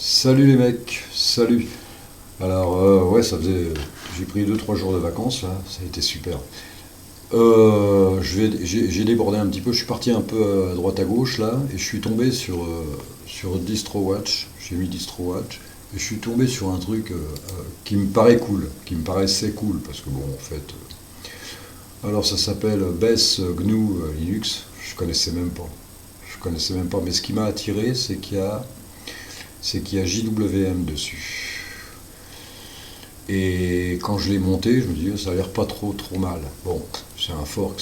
Salut les mecs, salut. Alors ouais, ça faisait, j'ai pris 2 3 jours de vacances là, ça a été super. J'ai débordé un petit peu, je suis parti un peu à droite à gauche là, et je suis tombé sur DistroWatch. J'ai mis DistroWatch et je suis tombé sur un truc qui me paraît cool, qui me paraissait cool parce que bon en fait, alors ça s'appelle Bess GNU Linux. Je connaissais même pas, mais ce qui m'a attiré, c'est qu'il y a JWM dessus. Et quand je l'ai monté, je me dis, ça a l'air pas trop trop mal. Bon, c'est un fork,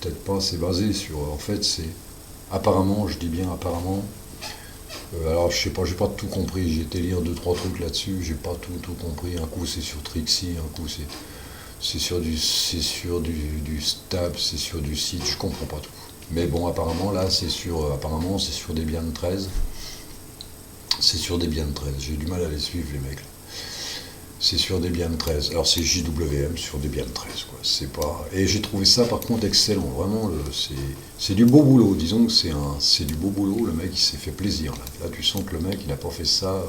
peut-être pas, c'est basé sur, en fait, c'est, apparemment, je dis bien apparemment, alors je sais pas, j'ai pas tout compris, j'ai été lire 2 3 trucs là-dessus, j'ai pas tout compris. Un coup c'est sur Trixie, un coup c'est sur du Stab, c'est sur du site, je comprends pas tout. Mais bon, apparemment c'est sur Debian 13. C'est sur Debian 13. J'ai du mal à les suivre, les mecs. C'est sur Debian 13. Alors c'est JWM sur Debian 13, quoi. C'est pas. Et j'ai trouvé ça par contre excellent. Vraiment, c'est du beau boulot. Disons que c'est du beau boulot. Le mec, il s'est fait plaisir. Là, tu sens que le mec, il n'a pas fait ça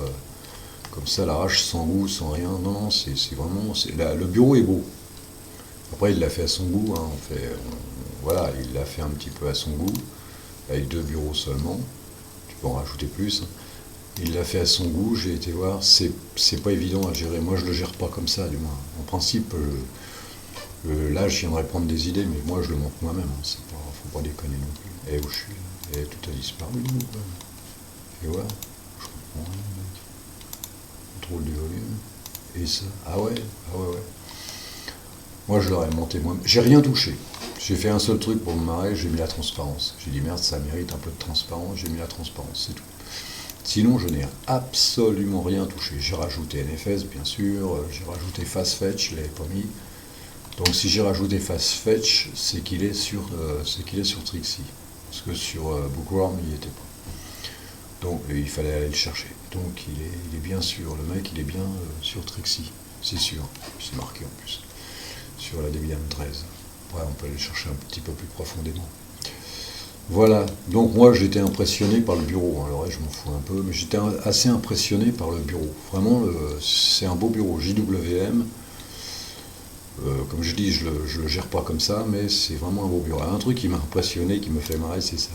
comme ça à l'arrache, sans goût, sans rien. Non, non, c'est vraiment. Le bureau est beau. Après, il l'a fait à son goût, hein. Voilà, il l'a fait un petit peu à son goût, avec 2 bureaux seulement. Tu peux en rajouter plus, hein. Il l'a fait à son goût, j'ai été voir, c'est pas évident à gérer. Moi, je le gère pas comme ça, du moins. En principe, là, je viendrais prendre des idées, mais moi, je le monte moi-même, hein. Faut pas déconner non plus. Et où je suis là. Et tout a disparu, quoi. Et voilà, je comprends rien, mec. Contrôle du volume. Et ça, ah ouais, ah ouais, ouais. Moi, je l'aurais monté moi-même. J'ai rien touché. J'ai fait un seul truc pour me marrer, j'ai mis la transparence. J'ai dit merde, ça mérite un peu de transparence, j'ai mis la transparence, c'est tout. Sinon, je n'ai absolument rien touché. J'ai rajouté NFS, bien sûr, j'ai rajouté FastFetch, je ne l'avais pas mis. Donc si j'ai rajouté FastFetch, c'est qu'il est sur Trixie. Parce que sur Bookworm, il n'y était pas. Donc il fallait aller le chercher. Donc il est bien sûr, le mec, il est bien sur Trixie. C'est sûr, c'est marqué en plus. Sur la Debian 13. Après, on peut aller le chercher un petit peu plus profondément. Voilà, donc moi j'étais impressionné par le bureau, hein. Le reste je m'en fous un peu, mais j'étais assez impressionné par le bureau. Vraiment, c'est un beau bureau. JWM, comme je dis, je le gère pas comme ça, mais c'est vraiment un beau bureau. Un truc qui m'a impressionné, qui me fait marrer, c'est ça.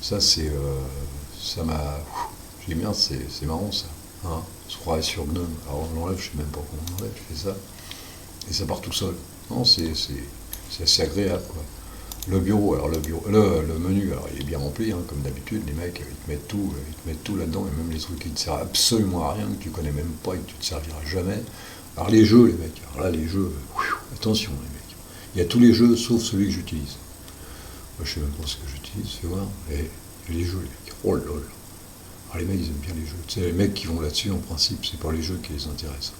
Ça, ça m'a. J'ai dit merde, c'est marrant ça. Hein, on se croirait sur GNOME. Alors on l'enlève, je sais même pas comment on l'enlève, je fais ça, et ça part tout seul. Non, c'est assez agréable, quoi. Le bureau, alors le menu, alors il est bien rempli, hein, comme d'habitude, les mecs, ils te mettent tout là-dedans, et même les trucs qui ne servent absolument à rien, que tu connais même pas et que tu ne te serviras jamais. Alors les jeux, les mecs, alors là, les jeux, attention, les mecs. Il y a tous les jeux, sauf celui que j'utilise. Moi, je sais même pas ce que j'utilise, fais voir. Et les jeux, les mecs, oh là là. Alors les mecs, ils aiment bien les jeux. Tu sais, les mecs qui vont là-dessus, en principe, c'est pas les jeux qui les intéressent.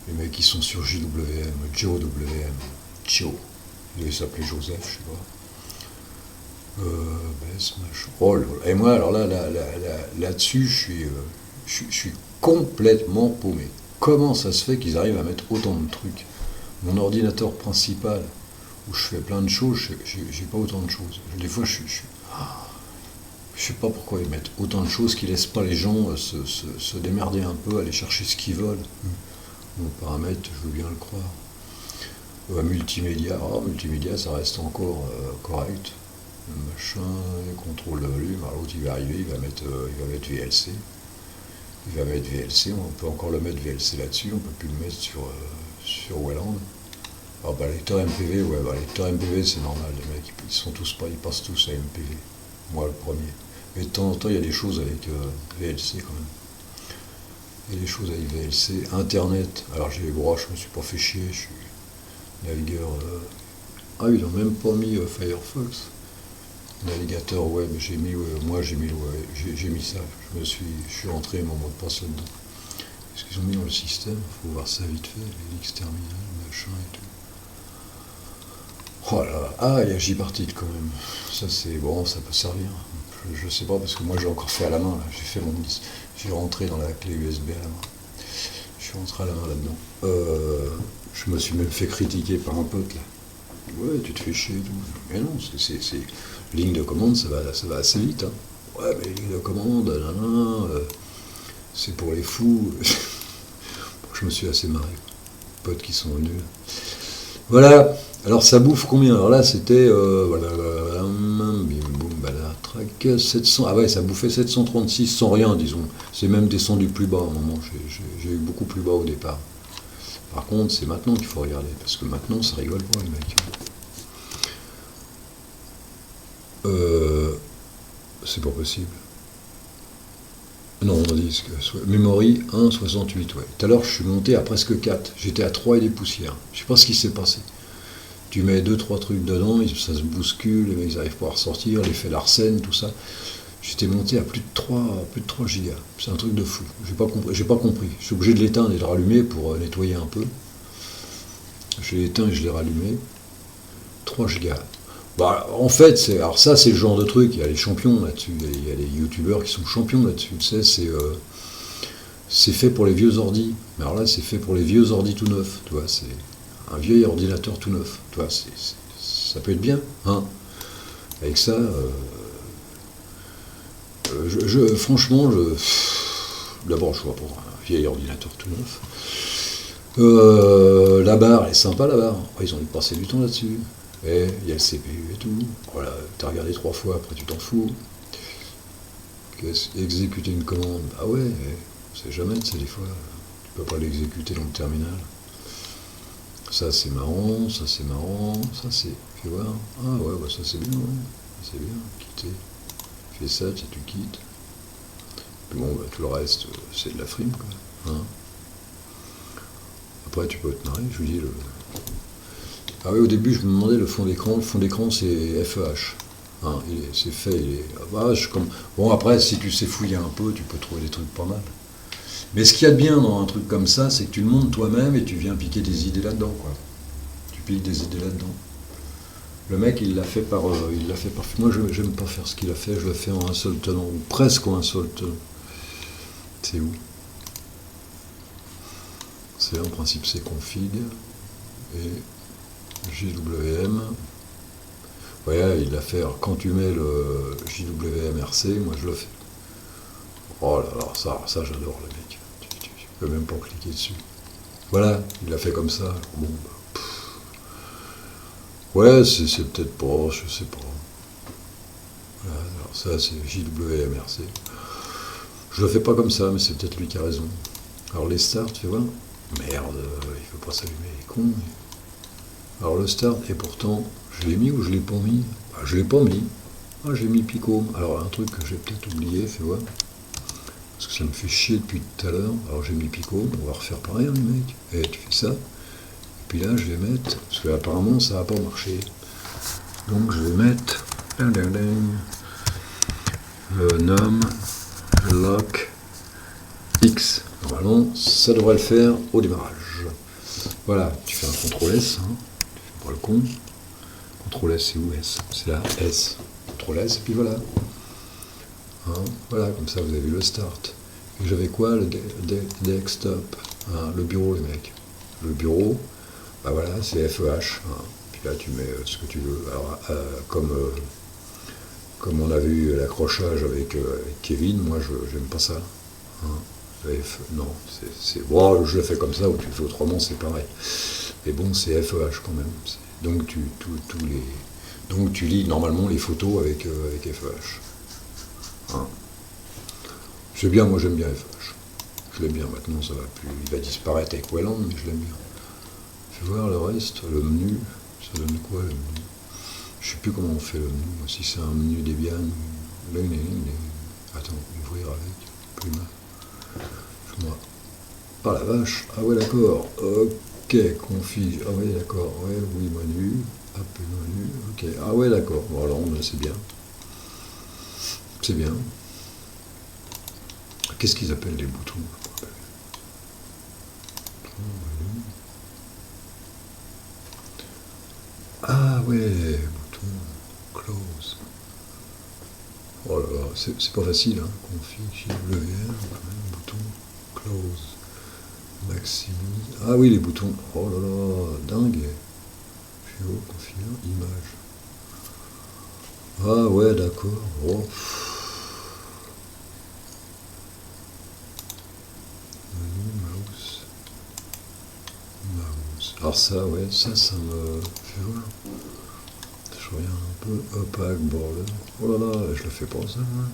Les mecs qui sont sur JWM, Joe. Il s'appelait Joseph, je sais pas. Bess, machin. Oh là là. Et moi, alors là-dessus, je suis complètement paumé. Comment ça se fait qu'ils arrivent à mettre autant de trucs? Mon ordinateur principal, où je fais plein de choses, j'ai pas autant de choses. Des fois, je sais pas pourquoi ils mettent autant de choses qui laissent pas les gens se démerder un peu, aller chercher ce qu'ils veulent. Mon paramètre, je veux bien le croire. Multimédia, ça reste encore correct. Machin, contrôle de volume. Alors l'autre, il va arriver, il va mettre VLC. On peut encore le mettre VLC là-dessus, on peut plus le mettre sur Wayland. Alors lecteur MPV, ouais, lecteur MPV, c'est normal, les mecs, ils passent tous à MPV. Moi, le premier. Mais de temps en temps, il y a des choses avec VLC quand même. Il y a des choses avec VLC. Internet, alors je me suis pas fait chier, je suis navigateur. Ah, ils n'ont même pas mis Firefox. Navigateur web, moi j'ai mis j'ai mis ça. Je suis rentré mon mot de passe là-dedans. Qu'est-ce qu'ils ont mis dans le système? Il faut voir ça vite fait, l'X terminal, machin et tout. Oh là là. Ah, il y a JPartit quand même. Ça c'est bon, ça peut servir. Je sais pas parce que moi j'ai encore fait à la main là. J'ai rentré dans la clé USB à la main. Je suis rentré à la main là-dedans. Je me suis même fait critiquer par un pote là. Ouais, tu te fais chier et tout. Mais non, c'est ligne de commande, ça va assez vite, hein. Ouais, mais ligne de commande, nanana, c'est pour les fous. Je me suis assez marré. Potes qui sont nuls. Voilà. Alors ça bouffe combien? Alors là c'était voilà, bim boum bala trac 700. Ah ouais, ça bouffait 736 sans rien, disons. C'est même descendu plus bas à un moment. J'ai eu beaucoup plus bas au départ. Par contre, c'est maintenant qu'il faut regarder parce que maintenant ça rigole pas les mecs. C'est pas possible. Non, on dit que Memory 1,68, ouais. Tout à l'heure, je suis monté à presque 4. J'étais à 3 et des poussières. Je sais pas ce qui s'est passé. Tu mets deux trois trucs dedans, ça se bouscule, les mecs ils n'arrivent pas à ressortir, l'effet Larsen, tout ça. J'étais monté à plus de 3 gigas. C'est un truc de fou. J'ai pas compris. Je suis obligé de l'éteindre et de le rallumer pour nettoyer un peu. Je l'ai éteint et je l'ai rallumé. 3 gigas. Bah, en fait, alors ça, c'est le genre de truc. Il y a les champions là-dessus. Il y a les youtubeurs qui sont champions là-dessus. Tu sais, c'est fait pour les vieux ordis. Mais alors là, c'est fait pour les vieux ordis tout neufs. Tu vois, c'est un vieil ordinateur tout neuf. Tu vois, ça peut être bien. Hein. Avec ça, franchement, d'abord, je vois pour un vieil ordinateur tout neuf. La barre, elle est sympa la barre. Ils ont dû passer du temps là-dessus. Et il y a le CPU et tout. Voilà, t'as regardé 3 fois, après tu t'en fous. Exécuter une commande, ah ouais, c'est jamais, c'est des fois, tu peux pas l'exécuter dans le terminal. Ça c'est marrant, ça c'est marrant, ça c'est, tu vois, ah ouais, bah ça c'est bien, ouais, c'est bien, quitter. Tu fais ça, tu quittes. Puis bon, bah, tout le reste, c'est de la frime, quoi. Hein. Après, tu peux te marrer, je vous dis, ah oui, au début, je me demandais le fond d'écran. Le fond d'écran, c'est FEH. Hein, c'est fait, Bon, après, si tu sais fouiller un peu, tu peux trouver des trucs pas mal. Mais ce qu'il y a de bien dans un truc comme ça, c'est que tu le montes toi-même et tu viens piquer des idées là-dedans, quoi. Tu piques des idées là-dedans. Le mec, il l'a fait par... Moi, je n'aime pas faire ce qu'il a fait. Je le fais en un seul tenant, ou presque en un seul tenant. C'est où? C'est en principe, c'est config. Et... JWM, ouais, il l'a fait. Alors, quand tu mets le JWMRC, moi je le fais. Oh là là, ça j'adore le mec. Tu peux même pas cliquer dessus. Voilà, il l'a fait comme ça. Bon, bah, ouais, c'est peut-être pas, je sais pas. Voilà, alors ça c'est JWMRC. Je le fais pas comme ça, mais c'est peut-être lui qui a raison. Alors les starts, tu vois, merde, il veut pas s'allumer, il est con. Alors le start, et pourtant, je l'ai mis ou je l'ai pas mis? Bah, je l'ai pas mis. Ah, j'ai mis Picom. Alors un truc que j'ai peut-être oublié, fais voir. Parce que ça me fait chier depuis tout à l'heure. Alors j'ai mis Picom, on va refaire pareil, hein, les mecs. Et tu fais ça. Et puis là, je vais mettre, parce que apparemment ça n'a pas marché. Donc je vais mettre nom lock X. Normalement, ça devrait le faire au démarrage. Voilà, tu fais un CTRL S, hein. Pour le con. CTRL S, c'est où S? C'est là, S. CTRL S, et puis voilà. Hein, voilà, comme ça vous avez le start. Et j'avais quoi? Le desktop. Hein, le bureau, les mecs. Le bureau, bah voilà, c'est FEH. Hein. Puis là, tu mets ce que tu veux. Alors, comme on a vu l'accrochage avec Kevin, moi, je n'aime pas ça. Hein. Non, bon, je le fais comme ça, ou tu le fais autrement, c'est pareil. Mais bon, c'est FEH quand même. Donc tu lis normalement les photos avec FEH. Hein. C'est bien, moi j'aime bien FEH. Je l'aime bien, maintenant ça va plus. Il va disparaître avec Welland, mais je l'aime bien. Je vais voir le reste, le menu. Ça donne quoi le menu? Je sais plus comment on fait le menu. Si c'est un menu Debian. Attends, ouvrir avec. Plus mal. Moi. Pas la vache. Ah ouais, d'accord. Ok, config. Ah ouais, d'accord. Ouais, oui, menu. Hop, menu. Ok. Ah ouais, d'accord. Bon, alors, c'est bien. C'est bien. Qu'est-ce qu'ils appellent les boutons? Ah ouais, bouton. Close. Oh là là, c'est pas facile, hein. Config, JWM, bouton. Close. Maximi. Ah oui, les boutons. Oh là là, dingue. Géo, configure, image. Ah ouais, d'accord. Oh. Alors ça, ouais, ça me fait voir. Je regarde un peu, opaque, border. Oh là là, je le fais pas ça, moi.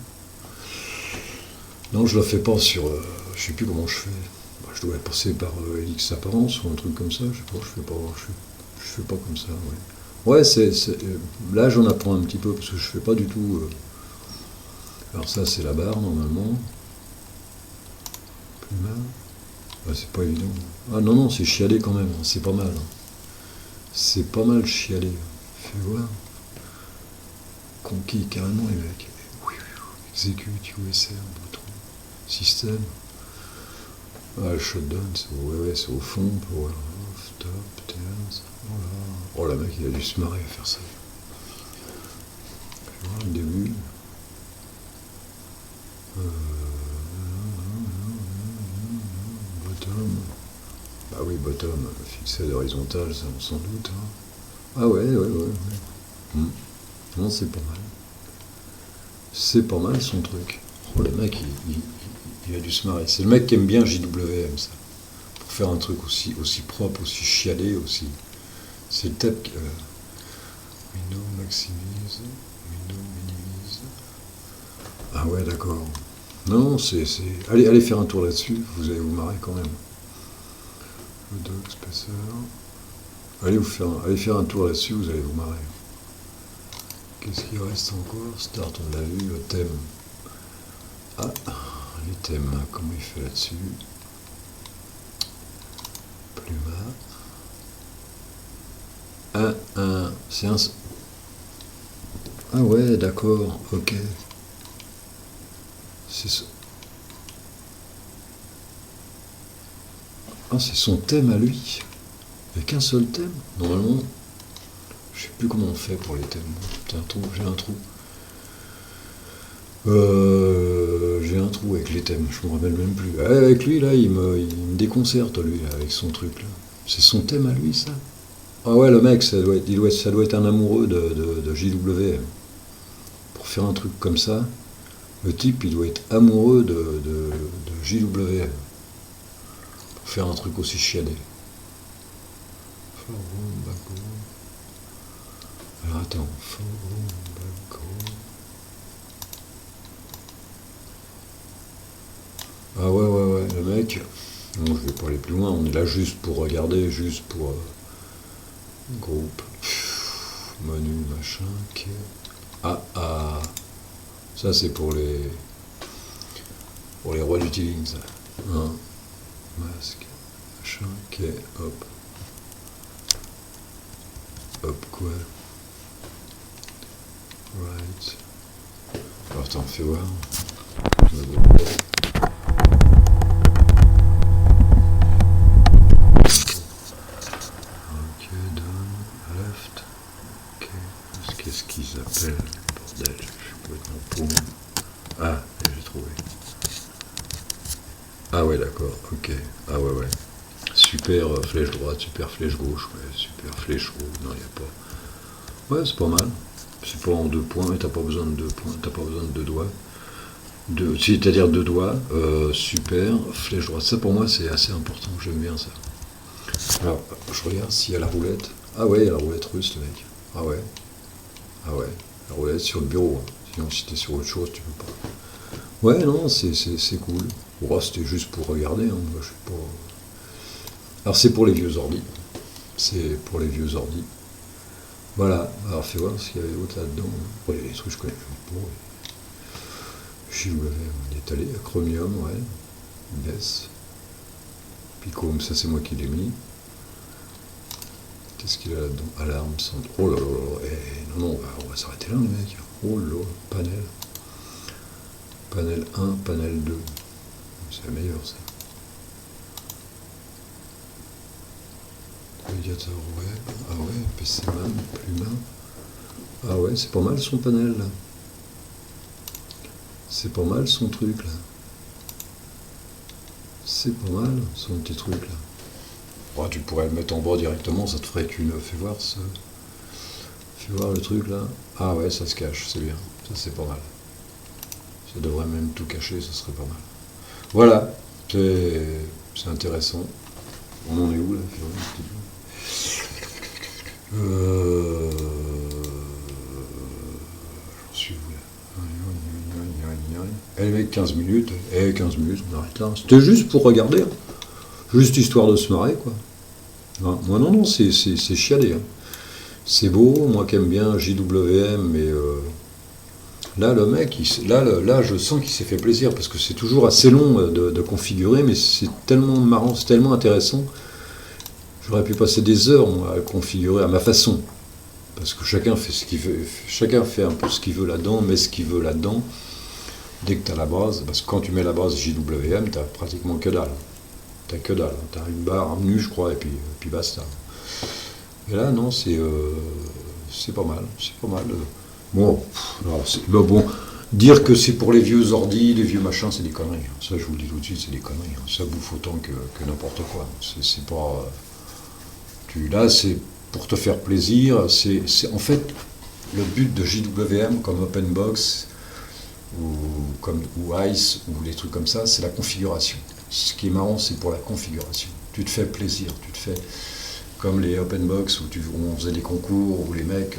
Non, je le fais pas sur... je sais plus comment je fais. Bah, je dois passer par Elix Apparence ou un truc comme ça, je sais pas, je fais pas comme ça, ouais. Ouais, là j'en apprends un petit peu parce que je fais pas du tout... Alors ça c'est la barre normalement. Plus mal. Ouais, c'est pas évident. Ah non, non, c'est chialé quand même, hein, c'est pas mal. Hein. C'est pas mal chialé. Fais voir. Conquis carrément les mecs. Exécute, USR, bouton. Système. Ah, le shutdown, c'est au fond, power off, top, terres. Voilà. Oh la mec, il a dû se marrer à faire ça. Je vais voir le début. Bottom. Bah oui, bottom, fixé horizontal, ça on s'en doute. Hein. Ah ouais. Non, c'est pas mal. C'est pas mal son truc. Oh le mec, il a dû se marrer. C'est le mec qui aime bien JWM, ça. Pour faire un truc aussi propre, aussi chialé, aussi. C'est le type qui... Window maximise, Window minimise. Ah ouais, d'accord. Non, c'est... Allez faire un tour là-dessus, vous allez vous marrer quand même. Le doc, spacer. Allez faire un tour là-dessus, vous allez vous marrer. Qu'est-ce qu'il reste encore? Start, on l'a vu, le thème. Ah, les thèmes, comment il fait là-dessus? Pluma. C'est un... Ah ouais, d'accord, ok. C'est Ah, c'est son thème à lui. Il n'y a qu'un seul thème. Normalement, je sais plus comment on fait pour les thèmes. J'ai un trou. J'ai un trou avec les thèmes, je me rappelle même plus. Ah, avec lui, là, il me déconcerte, lui, avec son truc, là. C'est son thème à lui, ça? Ah ouais, le mec, ça doit être un amoureux de JWM. Pour faire un truc comme ça, le type, il doit être amoureux de JWM. Pour faire un truc aussi chiadé. Foreground, background. Alors attends, foreground, background. Ah ouais, le mec, bon, je vais pas aller plus loin, on est là juste pour regarder, juste pour groupe, menu, machin, ok. Ah, ça c'est pour les rois du tiling, ça. Hein, masque, machin, ok, hop, quoi. Right. Alors attends, fais voir. Qu'est-ce qu'ils appellent, bordel, je suis complètement paumé. Ah, j'ai trouvé. Ah ouais, d'accord, ok. Ah ouais. Super flèche droite, super flèche gauche, ouais, super flèche rouge, non, il n'y a pas. Ouais, c'est pas mal. C'est pas en 2 points, mais t'as pas besoin de 2 points, t'as pas besoin de 2 doigts. C'est-à-dire 2 doigts, super, flèche droite. Ça pour moi c'est assez important, j'aime bien ça. Alors, je regarde s'il y a la roulette. Ah ouais, il y a la roulette russe, le mec. Ah ouais, la roulette sur le bureau. Hein. Sinon, si t'es sur autre chose, tu peux pas. Ouais, non, c'est cool. Oh, c'était juste pour regarder, hein. Moi, je sais pas. Alors, c'est pour les vieux ordi. C'est pour les vieux ordi. Voilà, alors fais voir s'il y avait d'autres là-dedans. Ouais, il y a des trucs que je connais même pas. JWM, on est allé. Chromium, ouais. Yes. Picom, ça c'est moi qui l'ai mis. Qu'est-ce qu'il a là-dedans? Alarme, centre. Oh là là, non, on va s'arrêter là, les mecs. Oh là, panel. Panel 1, panel 2. C'est la meilleure, ça. Navigateur web. Ah ouais, PCMan, Pluma. Ah ouais, c'est pas mal son panel, là. C'est pas mal son truc, là. C'est pas mal son petit truc, là. Oh, tu pourrais le mettre en bas directement, ça te ferait qu'une... Fais voir le truc, là. Ah ouais, ça se cache, c'est bien. Ça, c'est pas mal. Ça devrait même tout cacher, ça serait pas mal. Voilà, c'est intéressant. On en est où, là? J'en suis où là? Eh les mecs, 15 minutes. 15 minutes, on arrête là. C'était juste pour regarder. Hein. Juste histoire de se marrer, quoi. Non, moi, non, c'est chiadé. Hein. C'est beau, moi qui aime bien JWM, mais là, le mec, là, je sens qu'il s'est fait plaisir, parce que c'est toujours assez long de configurer, mais c'est tellement marrant, c'est tellement intéressant. J'aurais pu passer des heures, moi, à le configurer à ma façon. Parce que chacun fait ce qu'il veut, chacun fait un peu ce qu'il veut là-dedans, met ce qu'il veut là-dedans. Dès que tu as la base, parce que quand tu mets la base JWM, tu n'as pratiquement que dalle. T'as que dalle. Tu as une barre, un menu, je crois, et puis basta. Et là, non, c'est pas mal. C'est pas mal. Bon, bon, dire que c'est pour les vieux ordis, les vieux machins, c'est des conneries. Ça, je vous le dis tout de suite, c'est des conneries. Ça bouffe autant que n'importe quoi. C'est pas. Là, c'est pour te faire plaisir. C'est en fait le but de JWM comme OpenBox ou ICE ou des trucs comme ça, c'est la configuration. Ce qui est marrant, c'est pour la configuration. Tu te fais plaisir, tu te fais comme les OpenBox où on faisait des concours où les mecs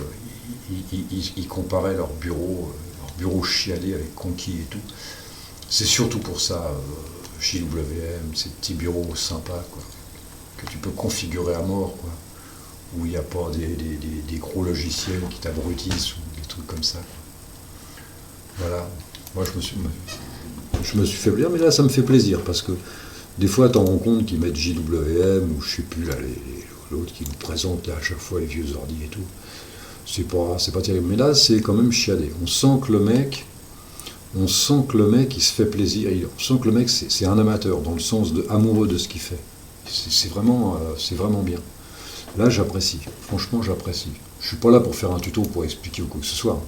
ils comparaient leur bureau chialé avec conquis et tout. C'est surtout pour ça JWM, ces petits bureaux sympas quoi, que tu peux configurer à mort quoi, où il n'y a pas des gros logiciels qui t'abrutissent ou des trucs comme ça. Quoi. Voilà. Moi, je me suis fait plaisir, mais là, ça me fait plaisir, parce que des fois, tu en rends compte qu'ils mettent JWM, ou je sais plus, là, l'autre qui nous présente là, à chaque fois les vieux ordi et tout. C'est pas terrible. Mais là, c'est quand même chiadé. On sent que le mec, il se fait plaisir. On sent que le mec, c'est un amateur, dans le sens de amoureux de ce qu'il fait. C'est vraiment bien. Là, j'apprécie. Franchement, j'apprécie. Je suis pas là pour faire un tuto, pour expliquer ou quoi que ce soit.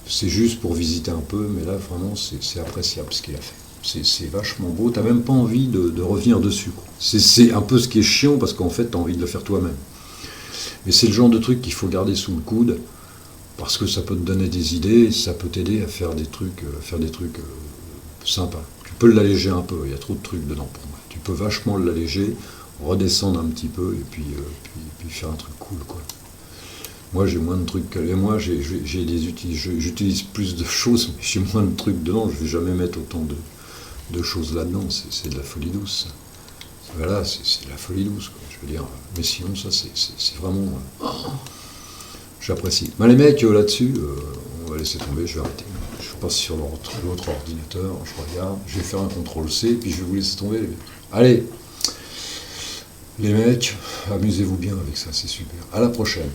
C'est juste pour visiter un peu, mais là, vraiment, c'est appréciable ce qu'il a fait. C'est vachement beau, t'as même pas envie de revenir dessus. C'est un peu ce qui est chiant, parce qu'en fait, t'as envie de le faire toi-même. Mais c'est le genre de truc qu'il faut garder sous le coude, parce que ça peut te donner des idées, ça peut t'aider à faire des trucs sympas. Tu peux l'alléger un peu, il y a trop de trucs dedans pour moi. Tu peux vachement l'alléger, redescendre un petit peu, et puis faire un truc cool, quoi. Moi, j'ai moins de trucs que moi, j'utilise plus de choses, mais j'ai moins de trucs dedans. Je ne vais jamais mettre autant de choses là-dedans. C'est de la folie douce. Voilà, c'est de la folie douce, quoi. Je veux dire, mais sinon, ça, c'est vraiment. J'apprécie. Les mecs, là-dessus, on va laisser tomber, je vais arrêter. Je passe sur l'autre ordinateur, je regarde, je vais faire un CTRL-C, puis je vais vous laisser tomber. Allez, les mecs, amusez-vous bien avec ça, c'est super. À la prochaine.